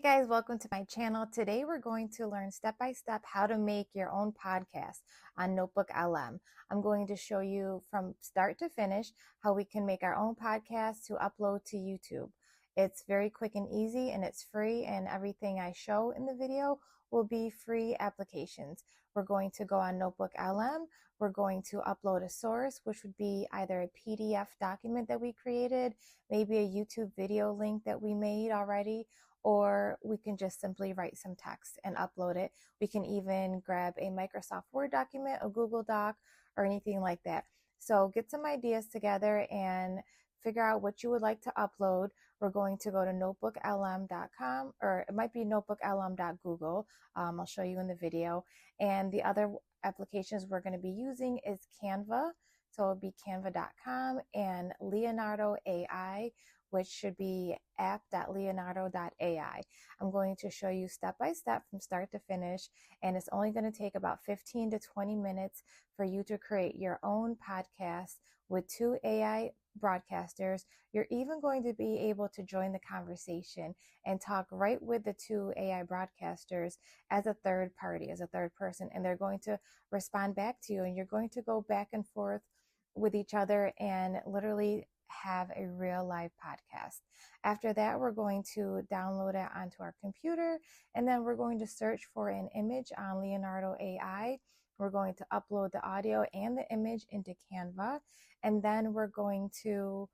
Guys, welcome to my channel. Today we're going to learn step by step how to make your own podcast on Notebooklm. I'm going to show you from start to finish how we can make our own podcast to upload to YouTube. It's very quick and easy, and it's free, and everything I show in the video will be free applications. We're going to go on Notebooklm. We're going to upload a source, which would be either a PDF document that we created, maybe a YouTube video link that we made already, or we can just simply write some text and upload it. We can even grab a Microsoft Word document, a Google Doc, or anything like that. So get some ideas together and figure out what you would like to upload. We're going to go to notebooklm.com, or it might be notebooklm.google. I'll show you in the video. And the other applications we're going to be using is Canva. So it'll be canva.com and leonardo.ai, which should be app.leonardo.ai. I'm going to show you step by step from start to finish, and it's only going to take about 15 to 20 minutes for you to create your own podcast with 2 AI broadcasters. You're even going to be able to join the conversation and talk right with the 2 AI broadcasters as a third party, as a third person, and they're going to respond back to you, and you're going to go back and forth with each other and literally have a real live podcast. After that, we're going to download it onto our computer, and then we're going to search for an image on Leonardo AI. We're going to upload the audio and the image into Canva, and then we're going to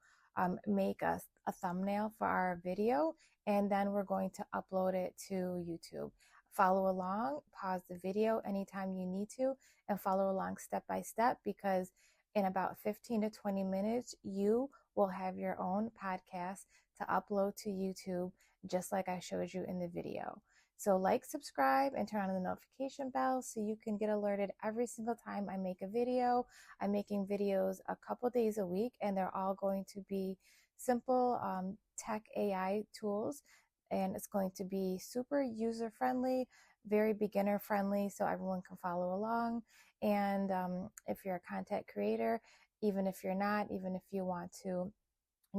make a thumbnail for our video, and then we're going to upload it to YouTube. Follow along, pause the video anytime you need to, and follow along step by step, because in about 15 to 20 minutes, you will have your own podcast to upload to YouTube, just like I showed you in the video. So like, subscribe, and turn on the notification bell so you can get alerted every single time I make a video. I'm making videos a couple days a week, and they're all going to be simple tech AI tools, and it's going to be super user friendly, very beginner friendly, so everyone can follow along. And if you're a content creator, even if you're not, even if you want to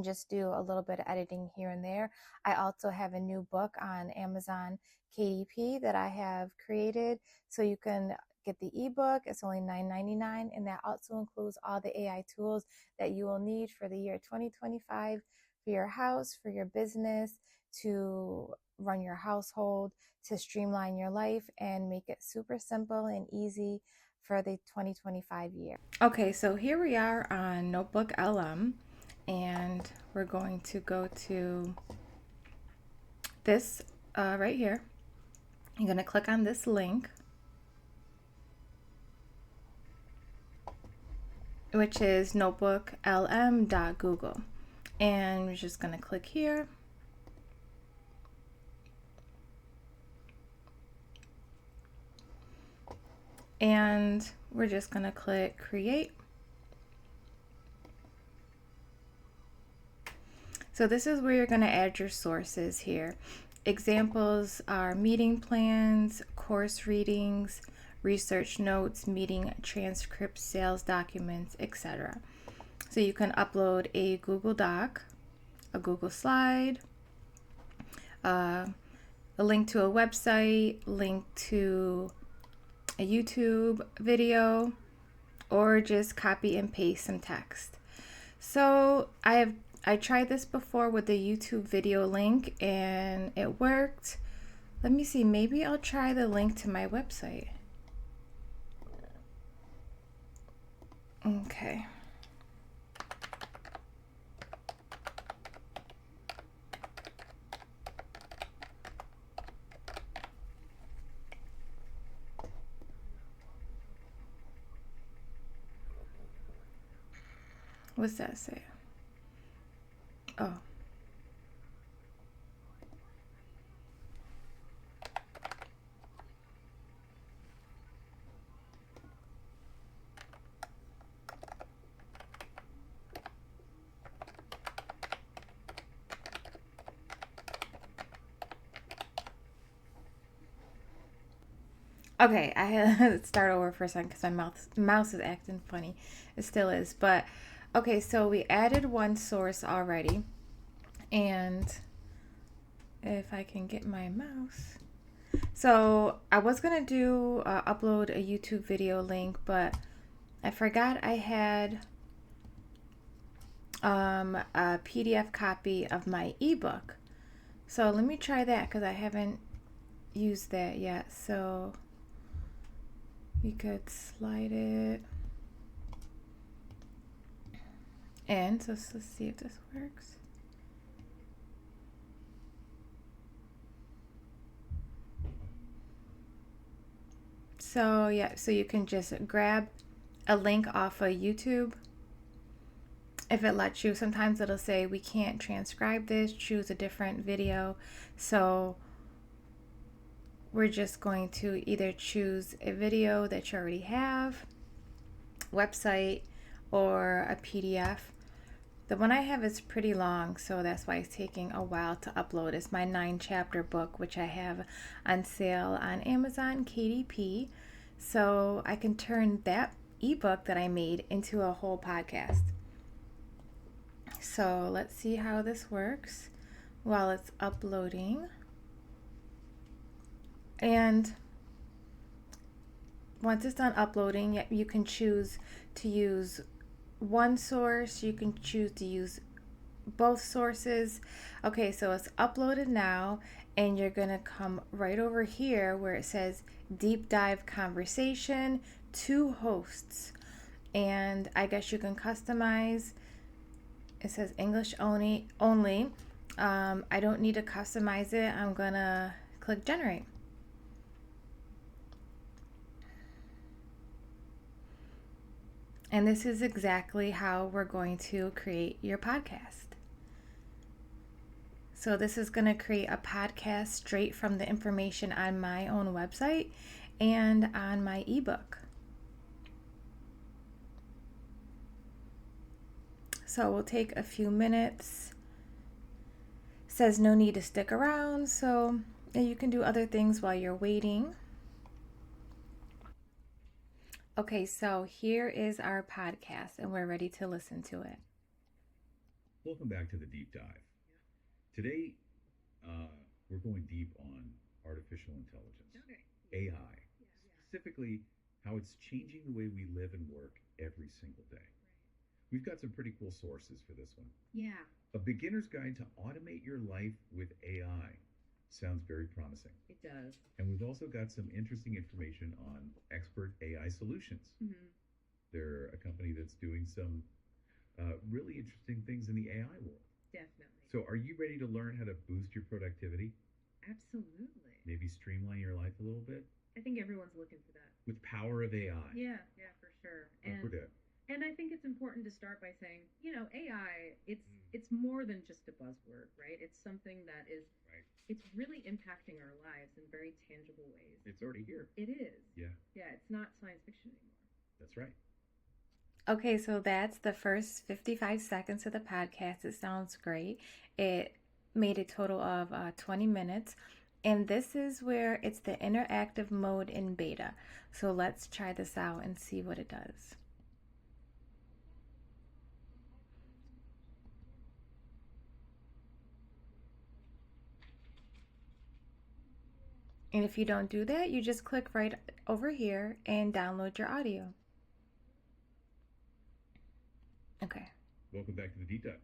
just do a little bit of editing here and there, I also have a new book on Amazon KDP that I have created, so you can get the ebook. It's only $9.99, and that also includes all the AI tools that you will need for the year 2025 for your house, for your business, to run your household, to streamline your life and make it super simple and easy for the 2025 year. Okay, so here we are on Notebooklm, and we're going to go to this right here. You're going to click on this link, which is notebooklm.google, and we're just going to click here. And we're just going to click create. So this is where you're going to add your sources here. Examples are meeting plans, course readings, research notes, meeting transcripts, sales documents, etc. So you can upload a Google Doc, a Google Slide, a link to a website, link to a YouTube video, or just copy and paste some text. So I tried this before with the YouTube video link, and it worked. Let me see, maybe I'll try the link to my website. Okay. What's that say? Oh. Okay, I had to start over for a second because my mouse is acting funny. It still is, but okay, so we added one source already, and if I can get my mouse. So I was gonna do upload a YouTube video link, but I forgot I had a PDF copy of my ebook. So let me try that because I haven't used that yet. So you could slide it in. So let's see if this works. So yeah, so you can just grab a link off of YouTube. If it lets you, sometimes it'll say we can't transcribe this, choose a different video. So we're just going to either choose a video that you already have, website, or a PDF. The one I have is pretty long, so that's why it's taking a while to upload. It's my 9-chapter book, which I have on sale on Amazon KDP. So I can turn that ebook that I made into a whole podcast. So let's see how this works while it's uploading. And once it's done uploading, you can choose to use one source. You can choose to use both sources. Okay, so it's uploaded now, and you're gonna come right over here where it says deep dive conversation, 2 hosts. And I guess you can customize. It says English only. I don't need to customize it. I'm gonna click generate. And this is exactly how we're going to create your podcast. So this is going to create a podcast straight from the information on my own website and on my ebook. So we'll take a few minutes. It says no need to stick around, so you can do other things while you're waiting. Okay, so here is our podcast, and we're ready to listen to it. Welcome back to the deep dive. Today, we're going deep on artificial intelligence, AI, specifically how it's changing the way we live and work every single day. We've got some pretty cool sources for this one. Yeah. A beginner's guide to automate your life with AI. Sounds very promising. It does. And we've also got some interesting information on expert AI solutions. Mm-hmm. They're a company that's doing some really interesting things in the AI world. Definitely. So are you ready to learn how to boost your productivity? Absolutely. Maybe streamline your life a little bit? I think everyone's looking for that. With power of AI. Yeah, for sure. And I think it's important to start by saying, AI, it's more than just a buzzword, right? It's something that is It's really impacting our lives in very tangible ways. It's already here. It is. Yeah. Yeah, it's not science fiction anymore. That's right. Okay, so that's the first 55 seconds of the podcast. It sounds great. It made a total of 20 minutes. And this is where it's the interactive mode in beta. So let's try this out and see what it does. And if you don't do that, you just click right over here and download your audio. Okay. Welcome back to the deep dive.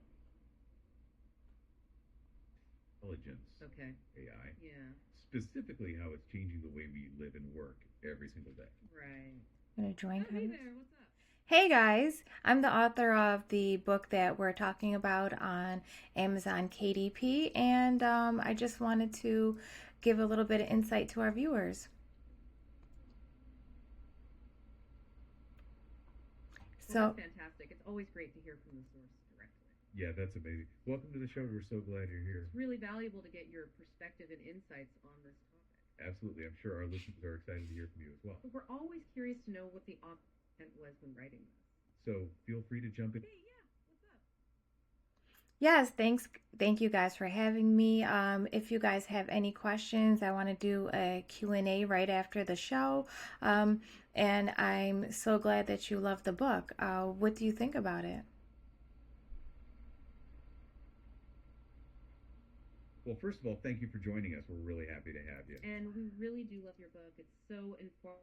Intelligence. Okay. AI. Yeah. Specifically how it's changing the way we live and work every single day. Right. I'm going to join. Hey there, what's up? Hey guys, I'm the author of the book that we're talking about on Amazon KDP, and I just wanted to give a little bit of insight to our viewers. Well, that's fantastic. It's always great to hear from the source directly. Yeah, that's amazing. Welcome to the show. We're so glad you're here. It's really valuable to get your perspective and insights on this topic. Absolutely. I'm sure our listeners are excited to hear from you as well. But we're always curious to know what the intent was when writing this. So feel free to jump in. Hey, yeah, what's up? Yes, thank you guys for having me. If you guys have any questions, I want to do a Q&A right after the show. And I'm so glad that you love the book. What do you think about it? Well, first of all, thank you for joining us. We're really happy to have you. And we really do love your book. It's so informative.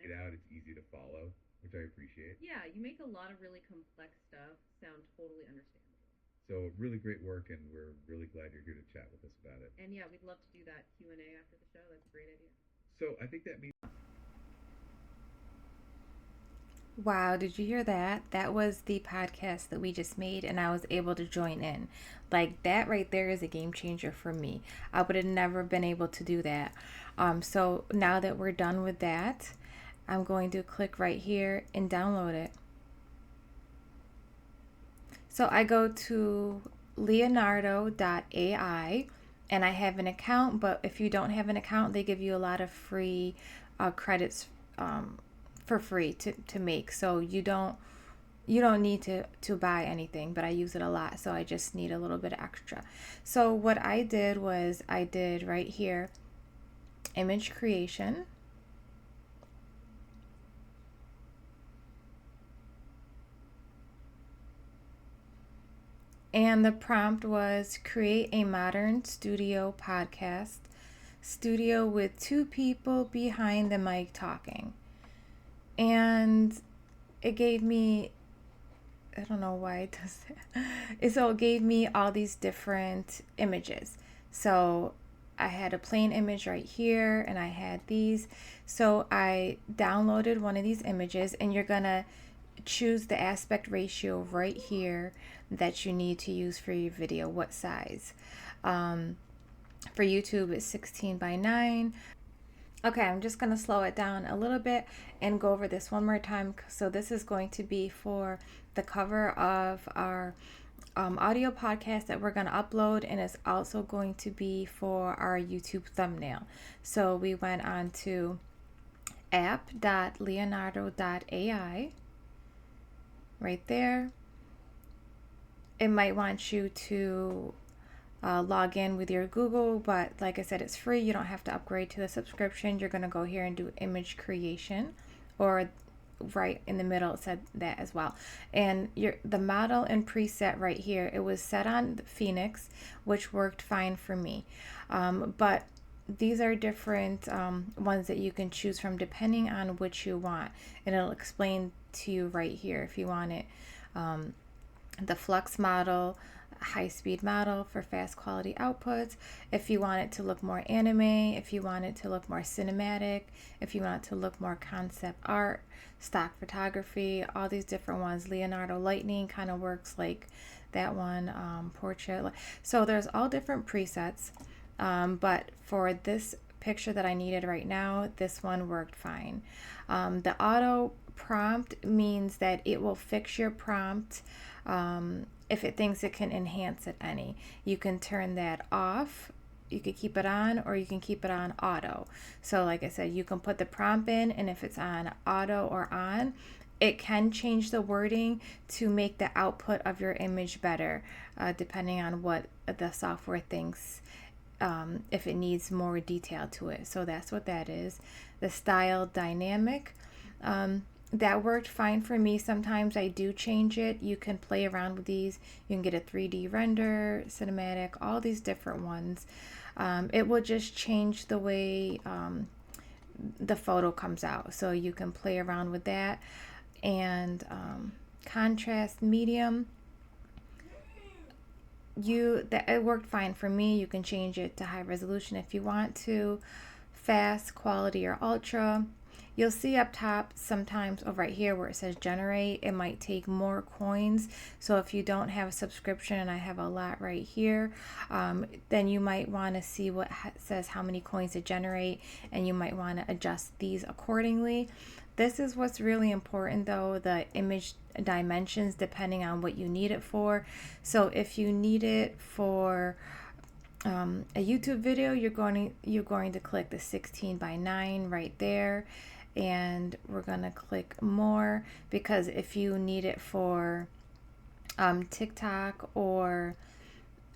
It's easy to follow, which I appreciate. Yeah, you make a lot of really complex stuff sound totally understandable. So really great work, and we're really glad you're here to chat with us about it. And yeah, we'd love to do that Q&A after the show. That's a great idea. So I think that means... Wow, did you hear that? That was the podcast that we just made, and I was able to join in. Like, that right there is a game changer for me. I would have never been able to do that. So now that we're done with that, I'm going to click right here and download it. So I go to leonardo.ai, and I have an account, but if you don't have an account, they give you a lot of free credits for free to make. So you don't need to buy anything, but I use it a lot, so I just need a little bit extra. So what I did was I did right here, image creation. And the prompt was create a modern studio podcast, studio with two people behind the mic talking. And it gave me, I don't know why it does that. So it gave me all these different images. So I had a plain image right here, and I had these. So I downloaded one of these images, and you're gonna choose the aspect ratio right here that you need to use for your video, what size. For YouTube, it's 16:9. Okay, I'm just going to slow it down a little bit and go over this one more time. So this is going to be for the cover of our audio podcast that we're going to upload, and it's also going to be for our YouTube thumbnail. So we went on to app.leonardo.ai right there. It might want you to log in with your Google, but like I said, it's free. You don't have to upgrade to the subscription. You're going to go here and do image creation, or right in the middle it said that as well. And the model and preset right here, it was set on Phoenix, which worked fine for me. But these are different ones that you can choose from depending on which you want, and it'll explain to you right here if you want it. The flux model, high-speed model for fast quality outputs, if you want it to look more anime, if you want it to look more cinematic, if you want it to look more concept art, stock photography, all these different ones. Leonardo Lightning kind of works like that one, portrait. So there's all different presets, but for this picture that I needed right now, this one worked fine. The auto prompt means that it will fix your prompt if it thinks it can enhance it any. You can turn that off, you can keep it on, or you can keep it on auto. So like I said, you can put the prompt in, and if it's on auto or on, it can change the wording to make the output of your image better, depending on what the software thinks, if it needs more detail to it. So that's what that is. The style dynamic, that worked fine for me. Sometimes I do change it. You can play around with these. You can get a 3D render, cinematic, all these different ones. It will just change the way the photo comes out. So you can play around with that. And contrast medium, it worked fine for me. You can change it to high resolution if you want to. Fast, quality, or ultra. You'll see up top sometimes over right here where it says generate, it might take more coins. So if you don't have a subscription, and I have a lot right here, then you might want to see what says how many coins to generate, and you might want to adjust these accordingly. This is what's really important though, the image dimensions, depending on what you need it for. So if you need it for a YouTube video, you're going to click the 16:9 right there. And we're going to click more, because if you need it for TikTok, or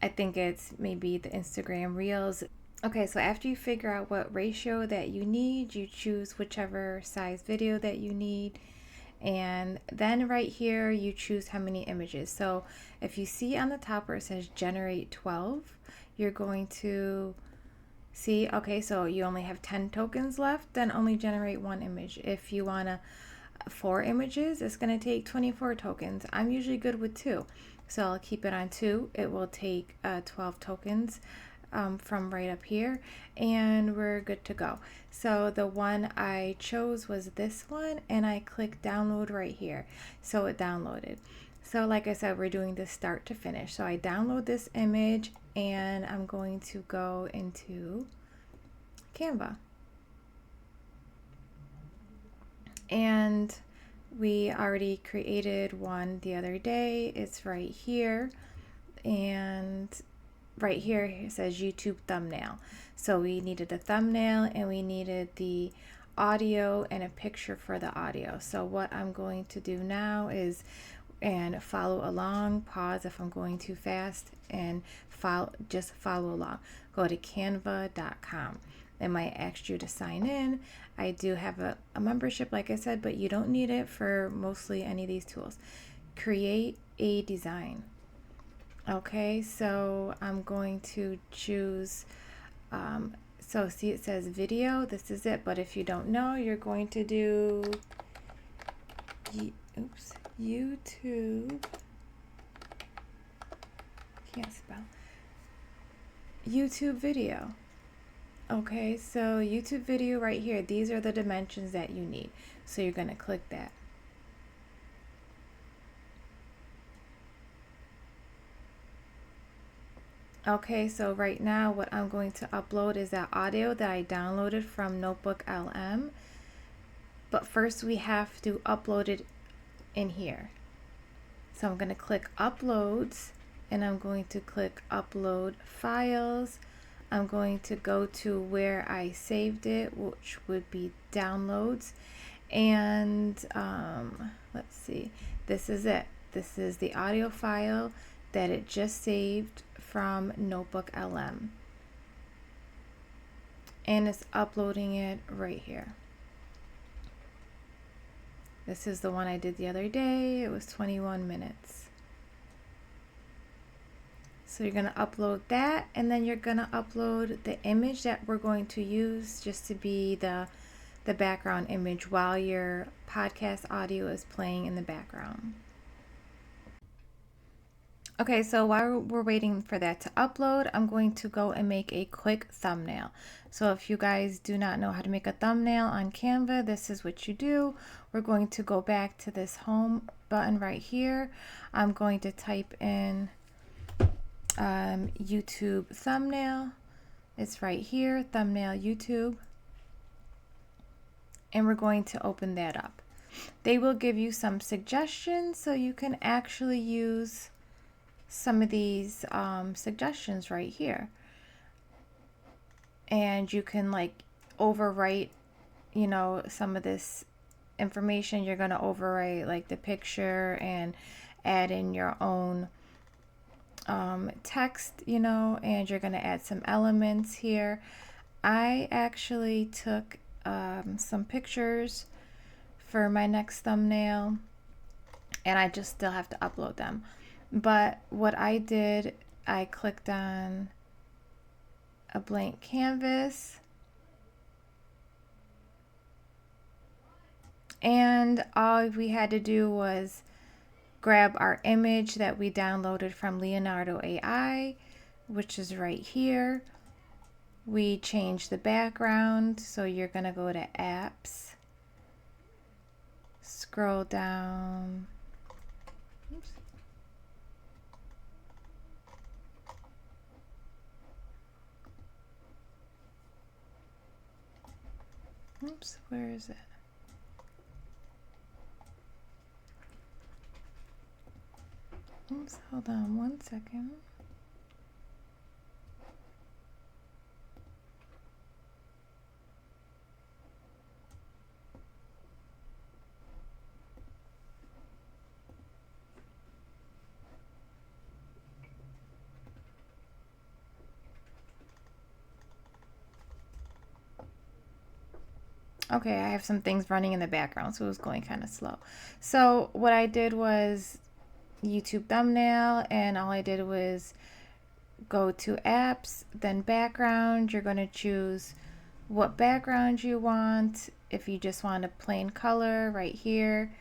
I think it's maybe the Instagram Reels. Okay, so after you figure out what ratio that you need, you choose whichever size video that you need, And then right here, you choose how many images. So if you see on the top where it says generate 12, you're going to see, okay, so you only have 10 tokens left, then only generate one image. If you want 4 images, it's going to take 24 tokens. I'm usually good with 2. So I'll keep it on 2. It will take 12 tokens from right up here, and we're good to go. So the one I chose was this one, and I clicked download right here. So it downloaded. So like I said, we're doing this start to finish. So I download this image, and I'm going to go into Canva. And we already created one the other day. It's right here. And right here it says YouTube thumbnail. So we needed a thumbnail, and we needed the audio and a picture for the audio. So what I'm going to do now is, and follow along, pause if I'm going too fast, and just follow along. Go to canva.com. They might ask you to sign in. I do have a membership, like I said, but you don't need it for mostly any of these tools. Create a design. Okay, so I'm going to choose, so see it says video, this is it, but if you don't know, you're going to do, YouTube, can't spell, YouTube video. Okay, so YouTube video right here, these are the dimensions that you need. So you're going to click that. Okay, so right now what I'm going to upload is that audio that I downloaded from Notebooklm. But first we have to upload it in here. So I'm going to click uploads, and I'm going to click upload files. I'm going to go to where I saved it, which would be downloads. And let's see, this is it. This is the audio file that it just saved from Notebooklm. And it's uploading it right here. This is the one I did the other day. It was 21 minutes. So you're going to upload that, and then you're going to upload the image that we're going to use just to be the background image while your podcast audio is playing in the background. Okay, so while we're waiting for that to upload, I'm going to go and make a quick thumbnail. So if you guys do not know how to make a thumbnail on Canva, this is what you do. We're going to go back to this home button right here. I'm going to type in YouTube thumbnail. It's right here, thumbnail YouTube. And we're going to open that up. They will give you some suggestions, so you can actually use some of these suggestions right here. And you can like overwrite, you know, some of this information. You're going to overwrite like the picture and add in your own text, you know, and you're going to add some elements here. I actually took some pictures for my next thumbnail, and I just still have to upload them. But what I did, I clicked on a blank canvas, and all we had to do was grab our image that we downloaded from leonardo.ai, which is right here. We change the background, so you're going to go to apps, scroll down, oops, where is it? Oops, hold on one second. Okay, I have some things running in the background, so it was going kind of slow. So what I did was YouTube thumbnail, and all I did was go to apps, then background. You're going to choose what background you want. If you just want a plain color, right here.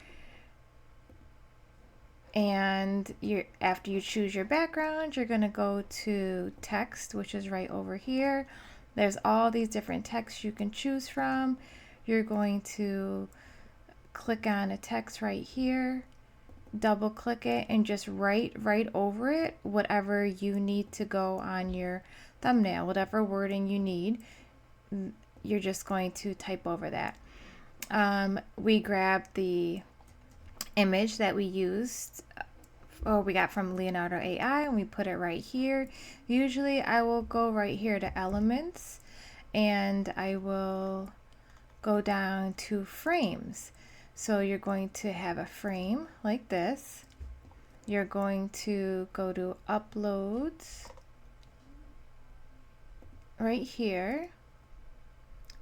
And after you choose your background, you're going to go to text, which is right over here. There's all these different texts you can choose from. You're going to click on a text right here, double click it, and just write right over it whatever you need to go on your thumbnail, whatever wording you need. You're just going to type over that. We grabbed the image that we used, or we got from Leonardo.ai, and we put it right here. Usually I will go right here to elements, and I will go down to frames. So you're going to have a frame like this. You're going to go to uploads right here.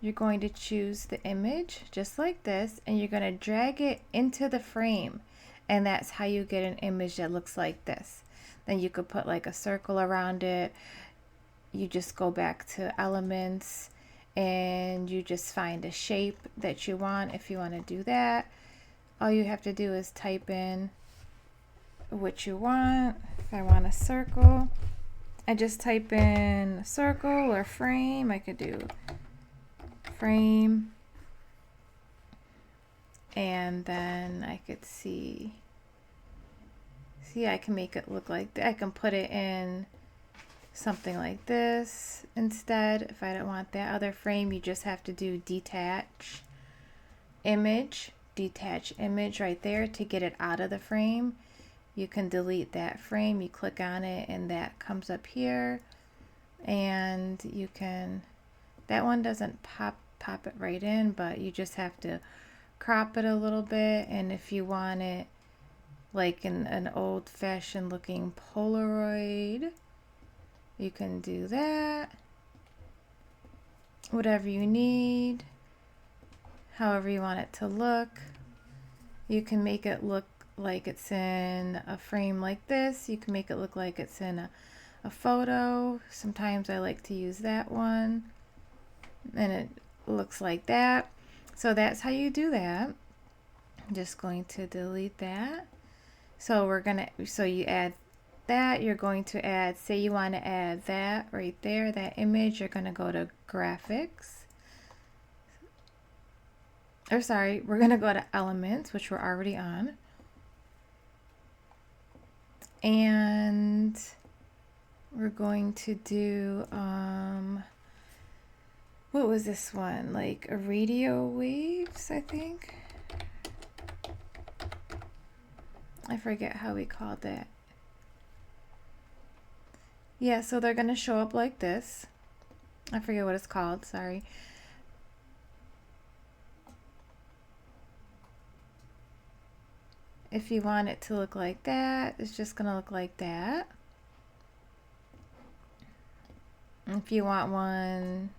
You're going to choose the image just like this, and you're going to drag it into the frame, and that's how you get an image that looks like this. Then you could put like a circle around it. You just go back to elements and you just find a shape that you want. If you want to do that, all you have to do is type in what you want. If I want a circle, I just type in circle or frame. I could do frame, and then I could see I can make it look like that. I can put it in something like this instead. If I don't want that other frame, you just have to do detach image right there to get it out of the frame. You can delete that frame. You click on it and that comes up here, and you can, that one doesn't pop it right in, but you just have to crop it a little bit. And if you want it like in an old-fashioned looking Polaroid, you can do that. Whatever you need, however you want it to look. You can make it look like it's in a frame like this. You can make it look like it's in a photo. Sometimes I like to use that one, and it looks like that. So that's how you do that. I'm just going to delete that. So you add that. You're going to add, say you want to add that right there, that image. You're going to go to graphics, or sorry, we're going to go to elements, which we're already on, and we're going to do what was this one, like a radio waves, I think. I forget how we called that. Yeah, so they're going to show up like this. I forget what it's called, sorry. If you want it to look like that, it's just going to look like that. If you want one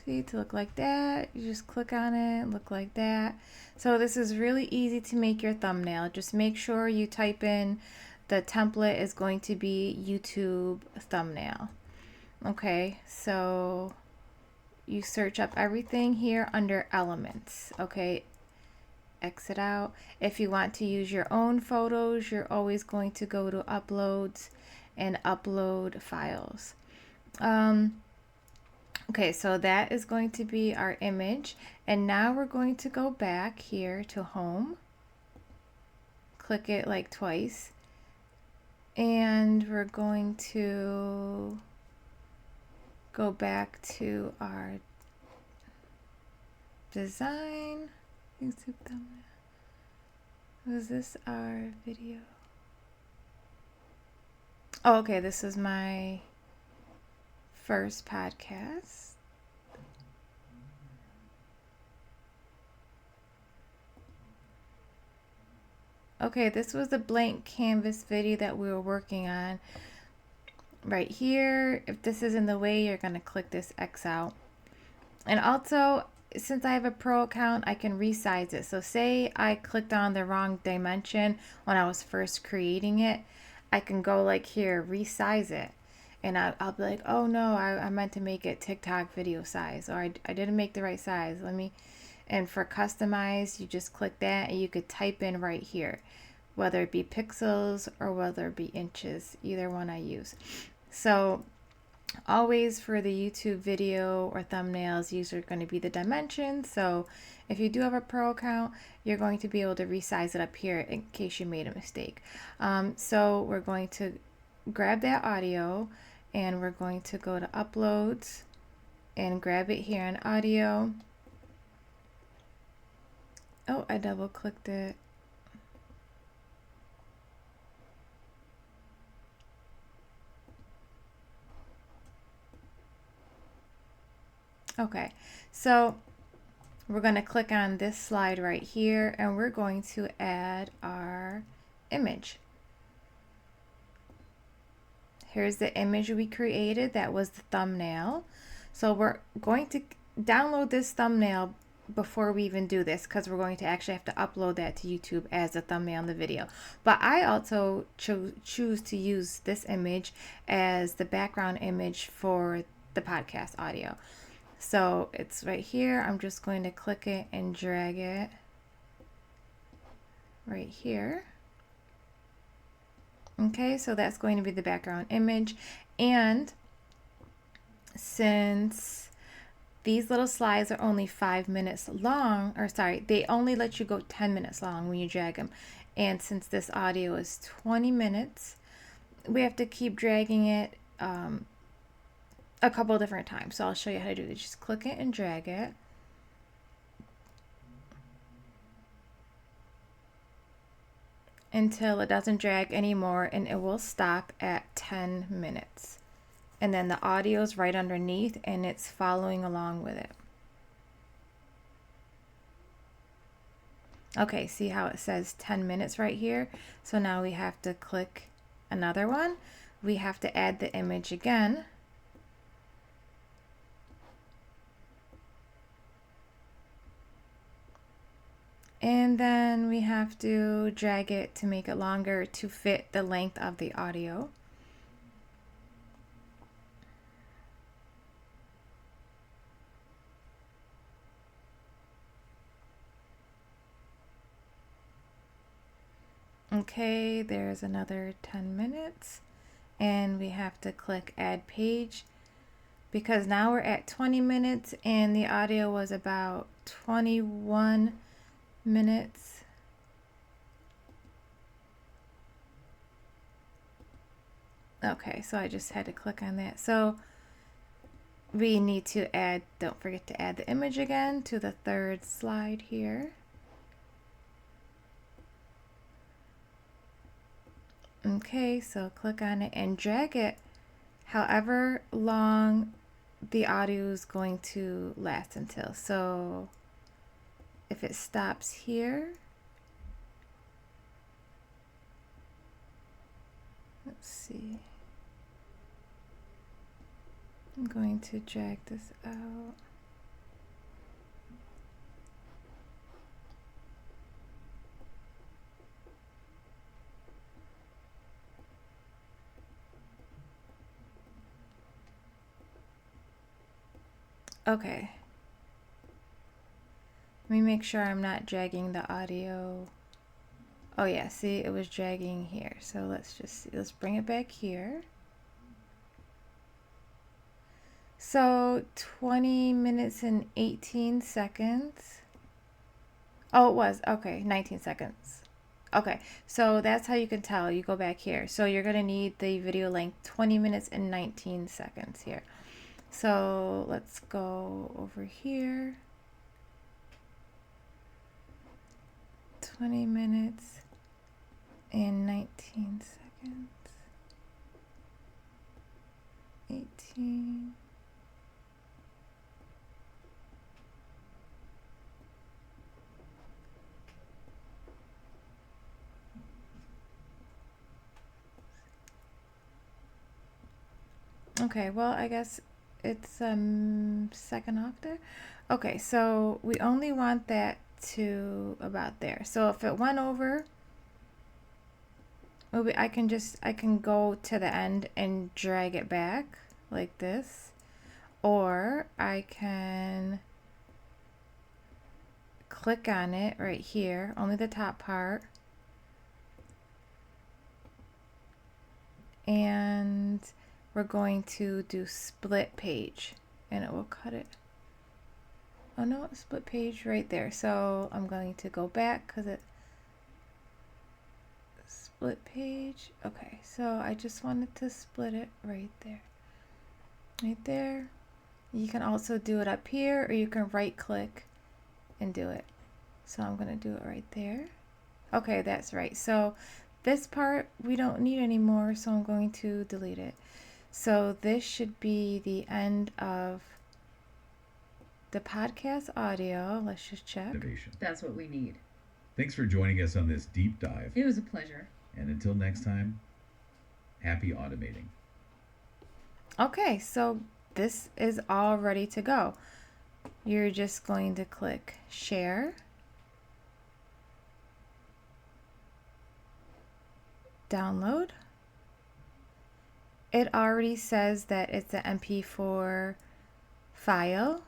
to look like that, you just click on it, look like that. So this is really easy to make your thumbnail. Just make sure you type in the template is going to be YouTube thumbnail. Okay, so you search up everything here under elements. Okay, exit out. If you want to use your own photos, you're always going to go to uploads and upload files. Okay, so that is going to be our image, and now we're going to go back here to home, click it like twice, and we're going to go back to our design. YouTube thumbnail. Was this our video? Oh, okay, this is my first podcast. Okay, this was the blank canvas video that we were working on. Right here, if this is in the way, you're going to click this X out. And also, since I have a pro account, I can resize it. So say I clicked on the wrong dimension when I was first creating it, I can go like here, resize it. And I'll be like, oh no, I meant to make it TikTok video size, or I didn't make the right size. And for customize, you just click that and you could type in right here, whether it be pixels or whether it be inches, either one I use. So always for the YouTube video or thumbnails, these are going to be the dimensions. So if you do have a pro account, you're going to be able to resize it up here in case you made a mistake. So we're going to grab that audio and we're going to go to uploads and grab it here in audio. Oh, I double clicked it. Okay, so we're going to click on this slide right here and we're going to add our image. Here's the image we created. That was the thumbnail. So we're going to download this thumbnail before we even do this, because we're going to actually have to upload that to YouTube as a thumbnail in the video. But I also choose to use this image as the background image for the podcast audio. So it's right here. I'm just going to click it and drag it right here. Okay, so that's going to be the background image. And since these little slides are only 5 minutes long, or sorry, they only let you go 10 minutes long when you drag them. And since this audio is 20 minutes, we have to keep dragging it a couple different times. So I'll show you how to do this. Just click it and drag it. Until it doesn't drag anymore, and it will stop at 10 minutes. And then the audio is right underneath and it's following along with it. Okay, see how it says 10 minutes right here? So now we have to click another one. We have to add the image again. And then we have to drag it to make it longer to fit the length of the audio. Okay, there's another 10 minutes. And we have to click add page, because now we're at 20 minutes and the audio was about 21 minutes. Okay, so I just had to click on that. So we need to add, don't forget to add the image again to the third slide here. Okay, so click on it and drag it however long the audio is going to last until. So if it stops here, let's see, I'm going to drag this out. Okay. Let me make sure I'm not dragging the audio. Oh yeah, see, it was dragging here. So let's just see. Let's bring it back here. So 20 minutes and 18 seconds. Oh, it was. Okay, 19 seconds. Okay, so that's how you can tell. You go back here. So you're going to need the video length 20 minutes and 19 seconds here. So let's go over here. 20 minutes and 19 seconds. 18. Okay, well, I guess it's second off there. Okay, so we only want that to about there. So if it went over, maybe I can go to the end and drag it back like this, or I can click on it right here, only the top part, and we're going to do split page, and it will cut it. Oh no, split page right there. So I'm going to go back because it split page. Okay, so I just wanted to split it right there. Right there. You can also do it up here, or you can right click and do it. So I'm going to do it right there. Okay, that's right. So this part we don't need anymore, so I'm going to delete it. So this should be the end of the podcast audio. Let's just check. Innovation. That's what we need. Thanks for joining us on this deep dive. It was a pleasure. And until next time, happy automating. Okay, so this is all ready to go. You're just going to click share, download. It already says that it's an MP4 file,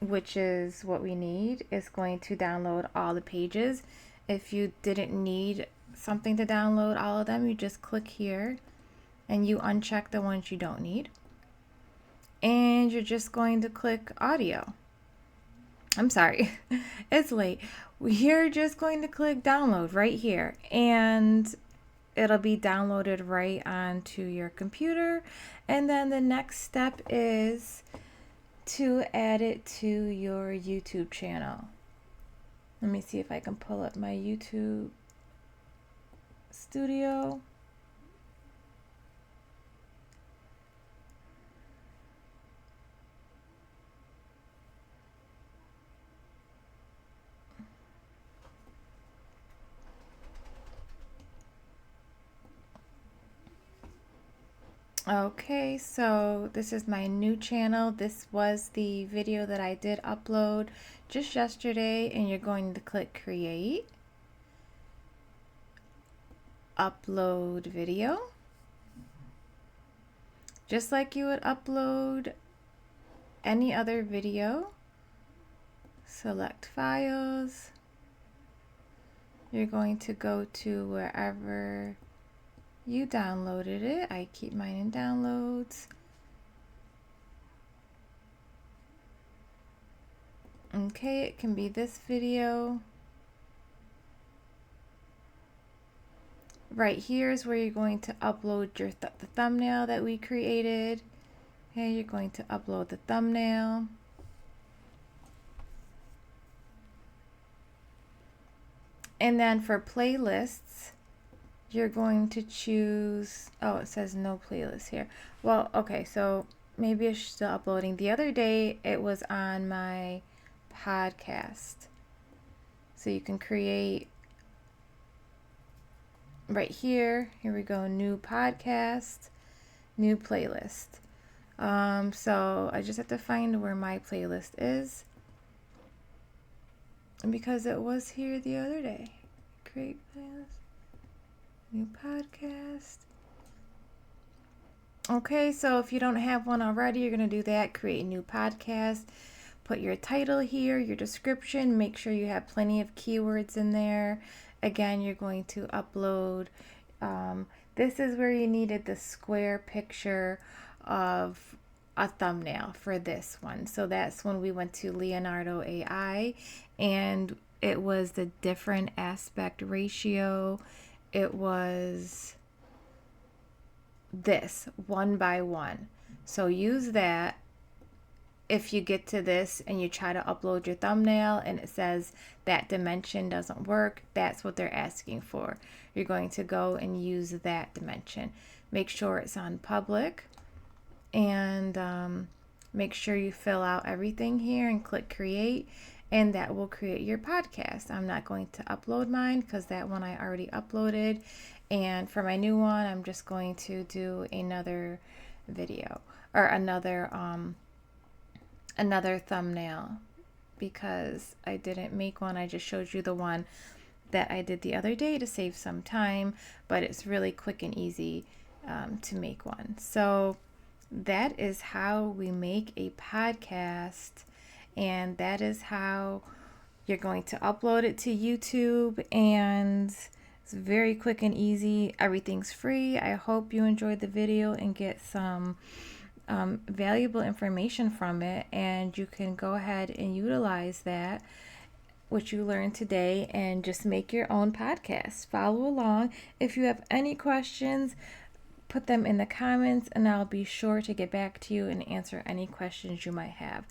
which is what we need. It's going to download all the pages. If you didn't need something to download all of them, you just click here and you uncheck the ones you don't need. And you're just going to click audio. I'm sorry, it's late. You're just going to click download right here, and it'll be downloaded right onto your computer. And then the next step is to add it to your YouTube channel. Let me see if I can pull up my YouTube studio. Okay, so this is my new channel. This was the video that I did upload just yesterday, and you're going to click create, upload video, just like you would upload any other video. Select files. You're going to go to wherever you downloaded it. I keep mine in downloads. Okay, it can be this video. Right here is where you're going to upload your the thumbnail that we created. Okay, you're going to upload the thumbnail. And then for playlists, you're going to choose, oh, it says no playlist here. Well, okay, so maybe it's still uploading. The other day it was on my podcast. So you can create right here. Here we go, new podcast, new playlist. So I just have to find where my playlist is. And because it was here the other day. Create playlist. New podcast. Okay, so if you don't have one already, you're going to do that. Create a new podcast. Put your title here, your description. Make sure you have plenty of keywords in there. Again, you're going to upload. This is where you needed the square picture of a thumbnail for this one. So that's when we went to Leonardo.ai, and it was the different aspect ratio. It was this 1:1. So use that. If you get to this and you try to upload your thumbnail and it says that dimension doesn't work, that's what they're asking for. You're going to go and use that dimension. Make sure it's on public, and make sure you fill out everything here and click create, and that will create your podcast. I'm not going to upload mine because that one I already uploaded, and for my new one I'm just going to do another video or another another thumbnail because I didn't make one. I just showed you the one that I did the other day to save some time, but it's really quick and easy to make one. So that is how we make a podcast, and that is how you're going to upload it to YouTube, and it's very quick and easy. Everything's free. I hope you enjoyed the video and get some valuable information from it, and you can go ahead and utilize that, what you learned today, and just make your own podcast. Follow along. If you have any questions, put them in the comments and I'll be sure to get back to you and answer any questions you might have.